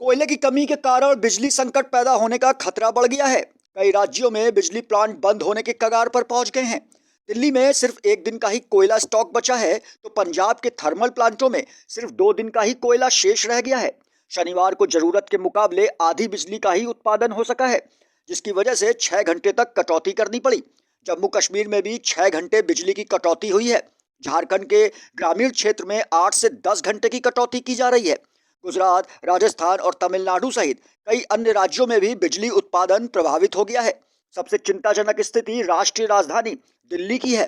कोयले की कमी के कारण बिजली संकट पैदा होने का खतरा बढ़ गया है। कई राज्यों में बिजली प्लांट बंद होने के कगार पर पहुंच गए हैं। दिल्ली में सिर्फ एक दिन का ही कोयला स्टॉक बचा है, तो पंजाब के थर्मल प्लांटों में सिर्फ 2 दिन का ही कोयला शेष रह गया है। शनिवार को जरूरत के मुकाबले आधी बिजली का ही उत्पादन हो सका है, जिसकी वजह से 6 घंटे तक कटौती करनी पड़ी। जम्मू कश्मीर में भी 6 घंटे बिजली की कटौती हुई है। झारखंड के ग्रामीण क्षेत्र में 8 से 10 घंटे की कटौती की जा रही है। गुजरात, राजस्थान और तमिलनाडु सहित कई अन्य राज्यों में भी बिजली उत्पादन प्रभावित हो गया है। सबसे चिंताजनक स्थिति राष्ट्रीय राजधानी दिल्ली की है।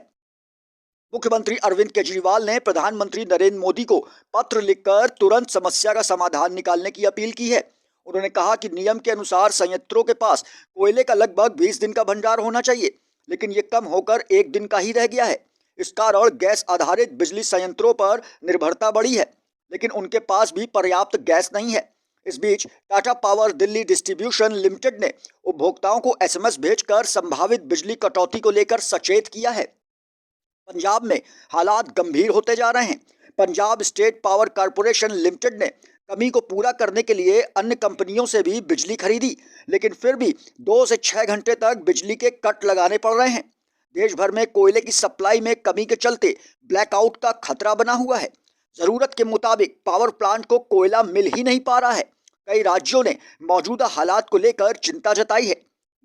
मुख्यमंत्री अरविंद केजरीवाल ने प्रधानमंत्री नरेंद्र मोदी को पत्र लिखकर तुरंत समस्या का समाधान निकालने की अपील की है। उन्होंने कहा कि नियम के अनुसार संयंत्रों के पास कोयले का लगभग 20 दिन का भंडार होना चाहिए, लेकिन ये कम होकर 1 दिन का ही रह गया है। इस कारण गैस आधारित बिजली संयंत्रों पर निर्भरता बढ़ी है, लेकिन उनके पास भी पर्याप्त गैस नहीं है। इस बीच Tata power Delhi distribution limited ने उपभोक्ताओं को एसएमएस भेजकर संभावित बिजली कटौती को लेकर सचेत किया है। पंजाब में हालात गंभीर होते जा रहे हैं। Punjab state power corporation limited ने कमी को पूरा करने के लिए अन्य कंपनियों से भी बिजली खरीदी, लेकिन फिर भी 2 से 6 घंटे तक बिजली के कट लगाने पड़ रहे हैं। देश भर में कोयले की सप्लाई में कमी के चलते ब्लैकआउट का खतरा बना हुआ है। जरूरत के मुताबिक पावर प्लांट को कोयला मिल ही नहीं पा रहा है। कई राज्यों ने मौजूदा हालात को लेकर चिंता जताई है।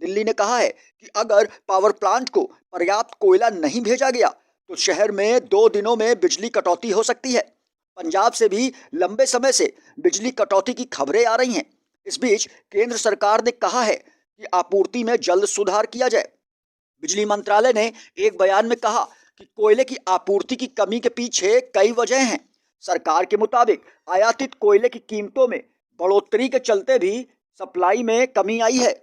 दिल्ली ने कहा है कि अगर पावर प्लांट को पर्याप्त कोयला नहीं भेजा गया तो शहर में 2 दिनों में बिजली कटौती हो सकती है। पंजाब से भी लंबे समय से बिजली कटौती की खबरें आ रही हैं। इस बीच केंद्र सरकार ने कहा है कि आपूर्ति में जल्द सुधार किया जाए। बिजली मंत्रालय ने एक बयान में कहा कि कोयले की आपूर्ति की कमी के पीछे कई वजह हैं। सरकार के मुताबिक आयातित कोयले की कीमतों में बढ़ोतरी के चलते भी सप्लाई में कमी आई है।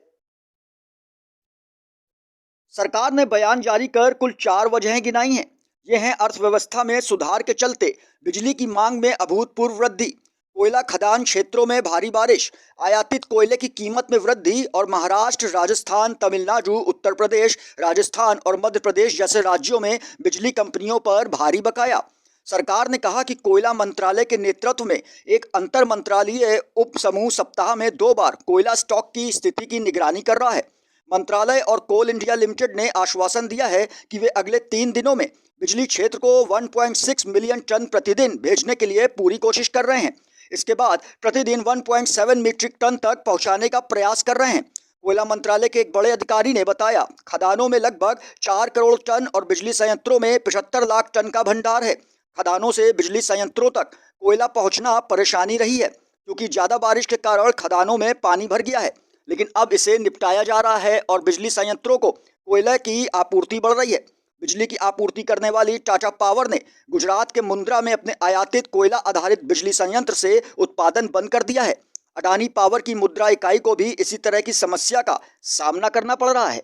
सरकार ने बयान जारी कर कुल 4 वजहें गिनाई हैं। ये हैं अर्थव्यवस्था में सुधार के चलते बिजली की मांग में अभूतपूर्व वृद्धि, कोयला खदान क्षेत्रों में भारी बारिश, आयातित कोयले की कीमत में वृद्धि और महाराष्ट्र, राजस्थान, तमिलनाडु, उत्तर प्रदेश, राजस्थान और मध्य प्रदेश जैसे राज्यों में बिजली कंपनियों पर भारी बकाया। सरकार ने कहा कि कोयला मंत्रालय के नेतृत्व में एक अंतर मंत्रालयीय उप समूह सप्ताह में 2 बार कोयला स्टॉक की स्थिति की निगरानी कर रहा है। मंत्रालय और कोल इंडिया लिमिटेड ने आश्वासन दिया है कि वे अगले 3 दिनों में बिजली क्षेत्र को 1.6 मिलियन टन प्रतिदिन भेजने के लिए पूरी कोशिश कर रहे हैं। इसके बाद प्रतिदिन 1.7 मीट्रिक टन तक पहुंचाने का प्रयास कर रहे हैं। कोयला मंत्रालय के एक बड़े अधिकारी ने बताया, खदानों में लगभग 4 करोड़ टन और बिजली संयंत्रों में 75 लाख टन का भंडार है। खदानों से बिजली संयंत्रों तक कोयला पहुंचना परेशानी रही है, क्योंकि ज्यादा बारिश के कारण खदानों में पानी भर गया है, लेकिन अब इसे निपटाया जा रहा है और बिजली संयंत्रों को कोयले की आपूर्ति बढ़ रही है। बिजली की आपूर्ति करने वाली टाटा पावर ने गुजरात के मुंद्रा में अपने आयातित कोयला आधारित बिजली संयंत्र से उत्पादन बंद कर दिया है। अडानी पावर की मुद्रा इकाई को भी इसी तरह की समस्या का सामना करना पड़ रहा है।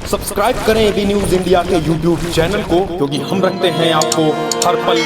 सब्सक्राइब करें एबी न्यूज इंडिया के यूट्यूब चैनल को, क्योंकि हम रखते हैं आपको हर पल